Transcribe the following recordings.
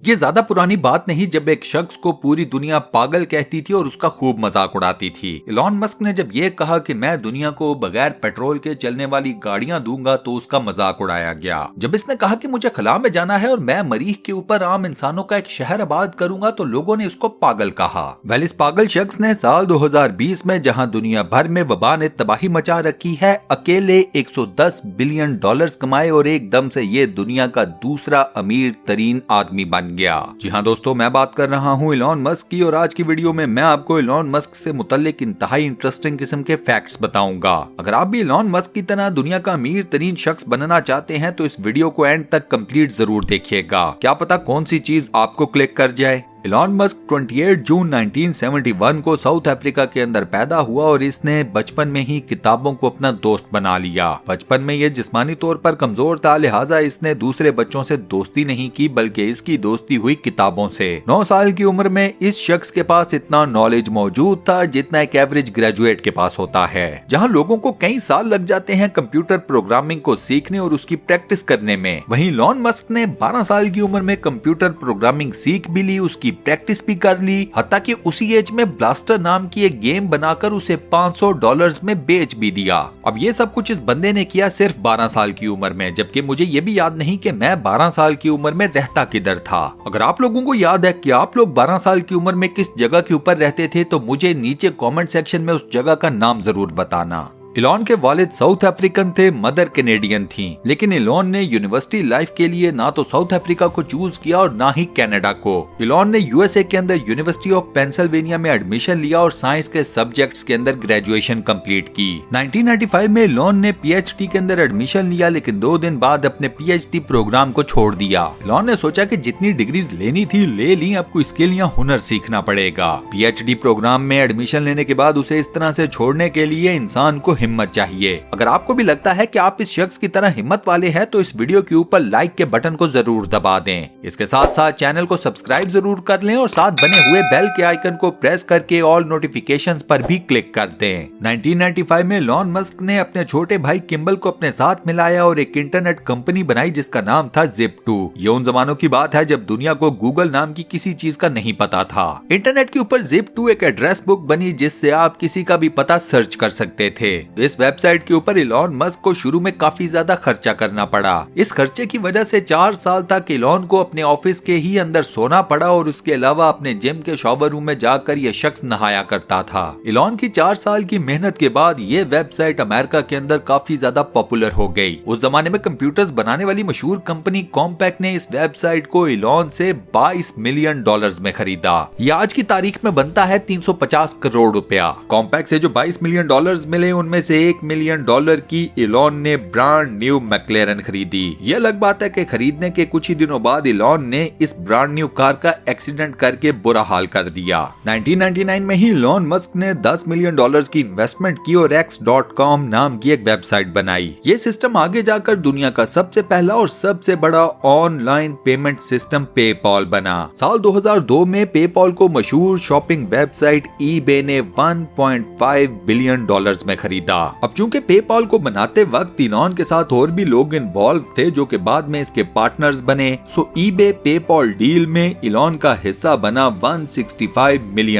ये ज्यादा पुरानी बात नहीं जब एक शख्स को पूरी दुनिया पागल कहती थी और उसका खूब मजाक उड़ाती थी। इलॉन मस्क ने जब ये कहा कि मैं दुनिया को बगैर पेट्रोल के चलने वाली गाड़ियां दूंगा तो उसका मजाक उड़ाया गया। जब इसने कहा कि मुझे खला में जाना है और मैं मरीख के ऊपर आम इंसानों का एक शहर आबाद करूंगा तो लोगों ने इसको पागल कहा। वेल, इस पागल शख्स ने साल 2020 में जहां दुनिया भर में वबा ने तबाही मचा रखी है, अकेले 110 बिलियन डॉलर्स कमाए और एकदम से ये दुनिया का दूसरा अमीर तरीन आदमी बन गया। जी हाँ दोस्तों, मैं बात कर रहा हूँ इलॉन मस्क की और आज की वीडियो में मैं आपको इलॉन मस्क से मुतल्लिक इंतहाई इंटरेस्टिंग किस्म के फैक्ट्स बताऊंगा। अगर आप भी इलॉन मस्क की तरह दुनिया का अमीर तरीन शख्स बनना चाहते हैं तो इस वीडियो को एंड तक कंप्लीट जरूर देखिएगा। क्या पता कौन सी चीज आपको क्लिक कर जाए। इलॉन मस्क 28 जून 1971 को साउथ अफ्रीका के अंदर पैदा हुआ और इसने बचपन में ही किताबों को अपना दोस्त बना लिया। बचपन में ये जिस्मानी तौर पर कमजोर था, लिहाजा इसने दूसरे बच्चों से दोस्ती नहीं की बल्कि इसकी दोस्ती हुई किताबों से। 9 साल की उम्र में इस शख्स के पास इतना नॉलेज मौजूद था जितना एक एवरेज ग्रेजुएट के पास होता है। जहाँ लोगों को कई साल लग जाते हैं कंप्यूटर प्रोग्रामिंग को सीखने और उसकी प्रैक्टिस करने में, वहीं इलॉन मस्क ने 12 साल की उम्र में कंप्यूटर प्रोग्रामिंग सीख भी ली, उसकी प्रैक्टिस भी कर ली, हत्ता कि उसी एज में ब्लास्टर नाम की एक गेम बनाकर उसे $500 में बेच भी दिया। अब ये सब कुछ इस बंदे ने किया सिर्फ 12 साल की उम्र में, जबकि मुझे ये भी याद नहीं कि मैं 12 साल की उम्र में रहता किधर था। अगर आप लोगों को याद है कि आप लोग 12 साल की उम्र में किस जगह के ऊपर रहते थे तो मुझे नीचे कमेंट सेक्शन में उस जगह का नाम जरूर बताना। इलॉन के वालिद साउथ अफ्रीकन थे, मदर कैनेडियन थी, लेकिन इलॉन ने यूनिवर्सिटी लाइफ के लिए ना तो साउथ अफ्रीका को चूज किया और ना ही कनाडा को। इलॉन ने यूएसए के अंदर यूनिवर्सिटी ऑफ पेंसिल्वेनिया में एडमिशन लिया और साइंस के सब्जेक्ट्स के अंदर ग्रेजुएशन कंप्लीट की। 1995 में इलॉन ने पीएचडी के अंदर एडमिशन लिया, लेकिन 2 दिन बाद अपने पीएचडी प्रोग्राम को छोड़ दिया। इलॉन ने सोचा कि जितनी डिग्रीज लेनी थी ले ली, अब कोई स्किल या हुनर सीखना पड़ेगा। पीएचडी प्रोग्राम में एडमिशन लेने के बाद उसे इस तरह से छोड़ने के लिए इंसान को हिम्मत चाहिए। अगर आपको भी लगता है कि आप इस शख्स की तरह हिम्मत वाले हैं तो इस वीडियो के ऊपर लाइक के बटन को जरूर दबा दें। इसके साथ साथ चैनल को सब्सक्राइब जरूर कर लें और साथ बने हुए बेल के आइकन को प्रेस करके ऑल नोटिफिकेशंस पर भी क्लिक कर दें। 1995 में इलॉन मस्क ने अपने छोटे भाई किम्बल को अपने साथ मिलाया और एक इंटरनेट कंपनी बनाई जिसका नाम था Zip2। ये उन जमानों की बात है जब दुनिया को गूगल नाम की किसी चीज का नहीं पता था। इंटरनेट के ऊपर Zip2 एक एड्रेस बुक बनी जिससे आप किसी का भी पता सर्च कर सकते थे। इस वेबसाइट के ऊपर इलॉन मस्क को शुरू में काफी ज्यादा खर्चा करना पड़ा। इस खर्चे की वजह से 4 साल तक इलॉन को अपने ऑफिस के ही अंदर सोना पड़ा और उसके अलावा अपने जिम के शॉवर रूम में जाकर यह शख्स नहाया करता था। इलॉन की 4 साल की मेहनत के बाद ये वेबसाइट अमेरिका के अंदर काफी ज्यादा पॉपुलर हो गई। उस जमाने में कंप्यूटर्स बनाने वाली मशहूर कंपनी कॉम्पैक ने इस वेबसाइट को इलॉन से $22 मिलियन में खरीदा। यह आज की तारीख में बनता है 350 करोड़ रुपया। कॉम्पैक से जो $22 मिलियन मिले उनमें से $1 मिलियन की इलॉन ने ब्रांड न्यू मैक्लेरन खरीदी। ये अलग बात है कि खरीदने के कुछ ही दिनों बाद इलॉन ने इस ब्रांड न्यू कार का एक्सीडेंट करके बुरा हाल कर दिया। 1999 में ही इलॉन मस्क ने $10 मिलियन की इन्वेस्टमेंट की और X.com नाम की एक वेबसाइट बनाई। ये सिस्टम आगे जाकर दुनिया का सबसे पहला और सबसे बड़ा ऑनलाइन पेमेंट सिस्टम पेपॉल बना। साल 2002 में पेपॉल को मशहूर शॉपिंग वेबसाइट eBay ने $1.5 बिलियन में खरीदा। अब चूंकि पेपॉल को बनाते वक्त इलॉन के साथ और भी लोग इन्वॉल्व थे जो कि बाद में इसके पार्टनर्स बने, सो eBay पेपॉल डील में इलॉन का हिस्सा बना $165 मिलियन।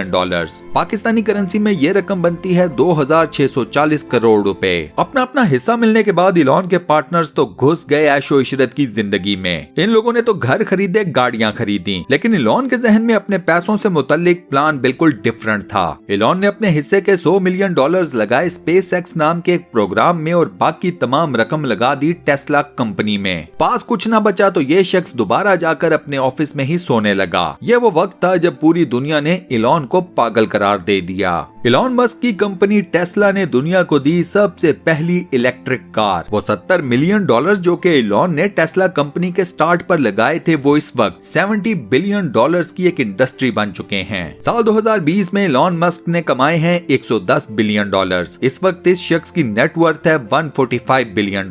पाकिस्तानी करेंसी में ये रकम बनती है 2640 करोड़ रुपए। अपना अपना हिस्सा मिलने के बाद इलॉन के पार्टनर्स तो घुस गए ऐशो इशरत की जिंदगी में। इन लोगों ने तो घर खरीदे, गाड़ियां खरीदी, लेकिन इलॉन के जहन में अपने पैसों से मुतल्लिक प्लान बिल्कुल डिफरेंट था। इलॉन ने अपने हिस्से के $100 मिलियन लगाए SpaceX नाम के एक प्रोग्राम में और बाकी तमाम रकम लगा दी टेस्ला कंपनी में। पास कुछ ना बचा तो ये शख्स दोबारा जाकर अपने ऑफिस में ही सोने लगा। ये वो वक्त था जब पूरी दुनिया ने इलॉन को पागल करार दे दिया। इलॉन मस्क की कंपनी टेस्ला ने दुनिया को दी सबसे पहली इलेक्ट्रिक कार। वो $70 मिलियन जो कि इलॉन ने टेस्ला कंपनी के स्टार्ट पर लगाए थे वो इस वक्त $70 बिलियन की एक इंडस्ट्री बन चुके हैं। साल 2020 में इलॉन मस्क ने कमाए हैं $110 बिलियन। इस वक्त इस शख्स की नेटवर्थ है $145 बिलियन।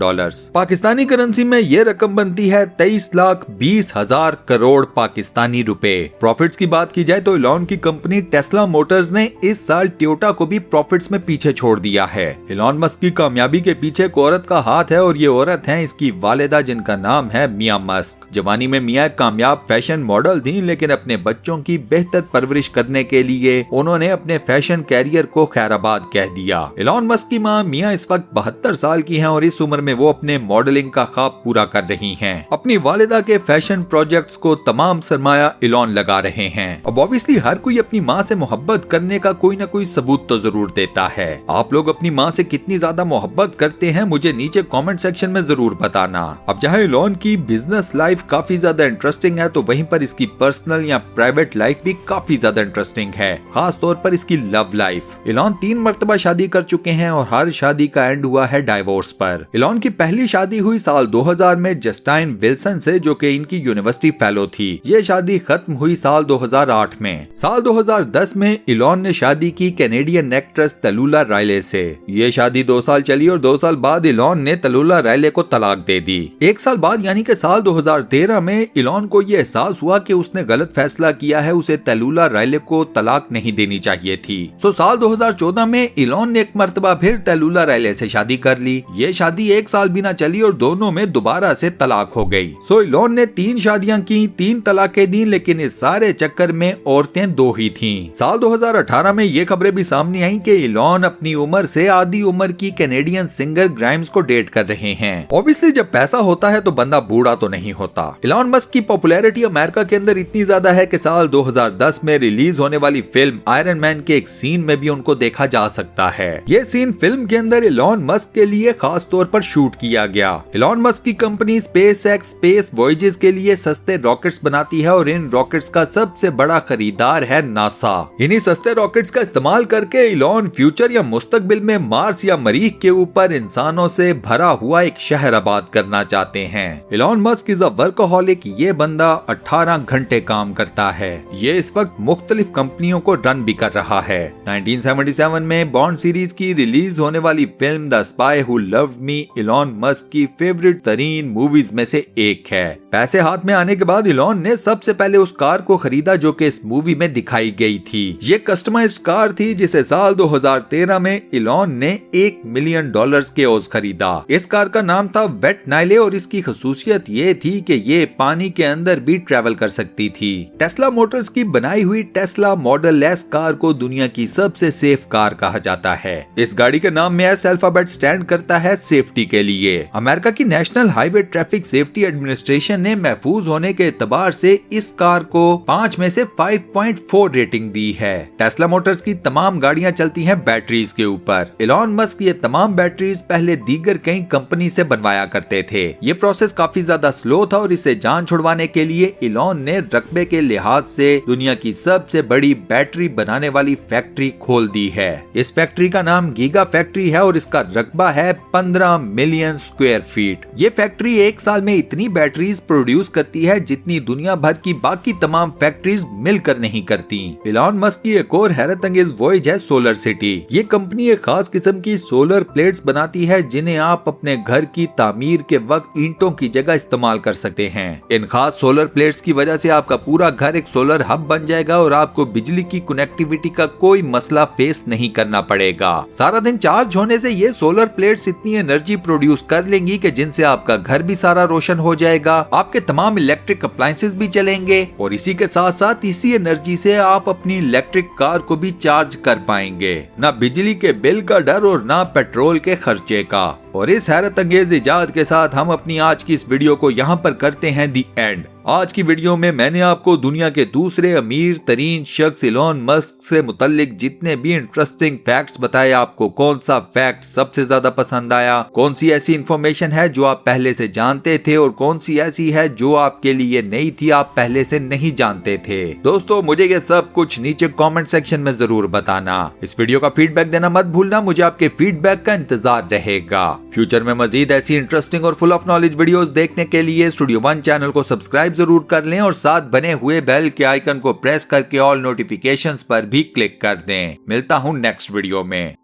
पाकिस्तानी करेंसी में ये रकम बनती है 23,20,000 करोड़ पाकिस्तानी रुपए। प्रॉफिट्स की बात की जाए तो इलॉन की कंपनी टेस्ला मोटर्स ने इस साल टोयोटा को भी प्रॉफिट्स में पीछे छोड़ दिया है। इलॉन मस्क की कामयाबी के पीछे एक औरत का हाथ है और ये औरत है इसकी वालिदा, जिनका नाम है मिया मस्क। जवानी में मिया कामयाब फैशन मॉडल थी, लेकिन अपने बच्चों की बेहतर परवरिश करने के लिए उन्होंने अपने फैशन कैरियर को खैराबाद कह दिया। इलॉन मस्क की मां मिया इस वक्त 72 साल की हैं और इस उम्र में वो अपने मॉडलिंग का ख्वाब पूरा कर रही हैं। अपनी वालिदा के फैशन प्रोजेक्ट्स को तमाम सरमाया इलॉन लगा रहे हैं। अब ऑब्वियसली हर कोई अपनी माँ से मोहब्बत करने का कोई न कोई सबूत तो जरूर देता है। आप लोग अपनी माँ से कितनी ज्यादा मोहब्बत करते हैं मुझे नीचे कमेंट सेक्शन में जरूर बताना। अब जहाँ इलॉन की बिजनेस लाइफ काफी ज्यादा इंटरेस्टिंग है, तो वहीं पर इसकी पर्सनल या प्राइवेट लाइफ भी काफी ज्यादा इंटरेस्टिंग है, खास तौर पर इसकी लव लाइफ। इलॉन 3 मरतबा शादी कर चुके हैं और हर शादी का एंड हुआ है डाइवोर्स पर। इलॉन की पहली शादी हुई साल 2000 में जस्टाइन विल्सन से, जो कि इनकी यूनिवर्सिटी फेलो थी। ये शादी खत्म हुई साल 2008 में। साल 2010 में इलॉन ने शादी की कैनेडियन एक्ट्रेस तलुला राइले से। ये शादी 2 साल चली और 2 साल बाद इलॉन ने तलुला राइले को तलाक दे दी। 1 साल बाद यानी कि साल 2013 में इलॉन को ये एहसास हुआ कि उसने गलत फैसला किया है, उसे तलुला राइले को तलाक नहीं देनी चाहिए थी। साल 2014 में इलॉन ने एक मरतबा फिर तलुला राइले से शादी कर ली। ये शादी 1 साल भी ना चली और दोनों में दोबारा से तलाक हो गई। इलॉन ने 3 शादियां की, 3 तलाकें दी, लेकिन इस सारे चक्कर में औरतें 2 ही थीं। साल 2018 में ये खबरें भी सामने आई कि इलॉन अपनी उम्र से आधी उम्र की कैनेडियन सिंगर ग्राइम्स को डेट कर रहे हैं। ऑब्वियसली जब पैसा होता है तो बंदा बूढ़ा तो नहीं होता। इलॉन मस्क की पॉपुलैरिटी अमेरिका के अंदर इतनी ज्यादा है कि साल 2010 में रिलीज होने वाली फिल्म आयरन मैन के एक सीन में भी उनको देखा जा सकता है। ये सीन फिल्म के अंदर इलॉन मस्क के लिए खास तौर पर शूट किया गया। इलॉन मस्क की कंपनी स्पेसएक्स स्पेस वॉयजेस के लिए सस्ते रॉकेट्स बनाती है और इन रॉकेट्स का सबसे बड़ा खरीदार है नासा। इन्हीं सस्ते रॉकेट्स का इस्तेमाल करके इलॉन फ्यूचर या मुस्तकबिल में मार्स या मरीख के ऊपर इंसानों से भरा हुआ एक शहर आबाद करना चाहते हैं। Elon Musk is a workaholic. ये बंदा 18 घंटे काम करता है। ये इस वक्त मुख्तलिफ कंपनियों को रन भी कर रहा है। 1977 में बॉन्ड सीरीज की रिलीज होने वाली film the spy who loved me Elon Musk की फेवरेट तरीन मूवीज में से एक है। पैसे हाथ में आने के बाद इलॉन ने सबसे पहले उस कार को खरीदा जो कि इस मूवी में दिखाई गई थी। ये कस्टमाइज्ड कार थी जिसे साल 2013 में इलॉन ने $1 मिलियन के ओज खरीदा। इस कार का नाम था वेट नाइले और इसकी खसूसियत ये थी कि ये पानी के अंदर भी ट्रेवल कर सकती थी। टेस्ला मोटर्स की बनाई हुई टेस्ला मॉडल एस कार को दुनिया की सबसे सेफ कार कहा जाता है। इस गाड़ी के नाम में एस अल्फाबेट स्टैंड करता है सेफ्टी के लिए। अमेरिका की national highway traffic safety administration ने महफूज होने के एतबार से इस कार को 5 में से 5.4 रेटिंग दी है। टेस्ला मोटर्स की तमाम गाड़ियां चलती हैं बैटरीज के ऊपर। इलॉन मस्क ये तमाम बैटरीज पहले दीगर कई कंपनी से बनवाया करते थे। ये प्रोसेस काफी ज्यादा स्लो था और इसे जान छुड़वाने के लिए इलॉन ने रकबे के लिहाज से दुनिया की सबसे बड़ी बैटरी बनाने वाली फैक्ट्री खोल दी है। इस फैक्ट्री का नाम गीगा फैक्ट्री है और इसका रकबा है 15 मिलियन स्क्वायर फीट। ये फैक्ट्री एक साल में इतनी बैटरीज प्रोड्यूस करती है जितनी दुनिया भर की बाकी तमाम फैक्ट्रीज मिलकर नहीं करती। इलॉन मस्क की एक और हैरत अंगेज वॉयज है सोलर सिटी। ये कंपनी एक खास किस्म की सोलर प्लेट्स बनाती है जिन्हें आप अपने घर की तामीर के वक्त ईंटों की जगह इस्तेमाल कर सकते हैं। इन खास सोलर प्लेट्स की वजह से आपका पूरा घर एक सोलर हब बन जाएगा और आपको बिजली की कनेक्टिविटी का कोई मसला फेस नहीं करना पड़ेगा। सारा दिन चार्ज होने से ये सोलर प्लेट्स इतनी एनर्जी प्रोड्यूस कर लेंगी कि जिनसे आपका घर भी सारा रोशन हो जाएगा, आपके तमाम इलेक्ट्रिक अप्लायंसेस भी चलेंगे और इसी के साथ साथ इसी एनर्जी से आप अपनी इलेक्ट्रिक कार को भी चार्ज कर पाएंगे। ना बिजली के बिल का डर और ना पेट्रोल के खर्चे का। और इस हैरत अंगेज इजाद के साथ हम अपनी आज की इस वीडियो को यहाँ पर करते हैं दी एंड। आज की वीडियो में मैंने आपको दुनिया के दूसरे अमीर तरीन शख्स इलॉन मस्क से मुतल्लिक जितने भी इंटरेस्टिंग फैक्ट्स बताए। आपको कौन सा फैक्ट सबसे ज्यादा पसंद आया, कौन सी ऐसी इंफॉर्मेशन है जो आप पहले से जानते थे और कौन सी ऐसी है जो आपके लिए नई थी, आप पहले से नहीं जानते थे। दोस्तों मुझे ये सब कुछ नीचे कमेंट सेक्शन में जरूर बताना। इस वीडियो का फीडबैक देना मत भूलना, मुझे आपके फीडबैक का इंतजार रहेगा। फ्यूचर में मजीद ऐसी इंटरेस्टिंग और फुल ऑफ नॉलेज वीडियोस देखने के लिए स्टूडियो वन चैनल को सब्सक्राइब जरूर कर लें और साथ बने हुए बेल के आइकन को प्रेस करके ऑल नोटिफिकेशंस पर भी क्लिक कर दें। मिलता हूं नेक्स्ट वीडियो में।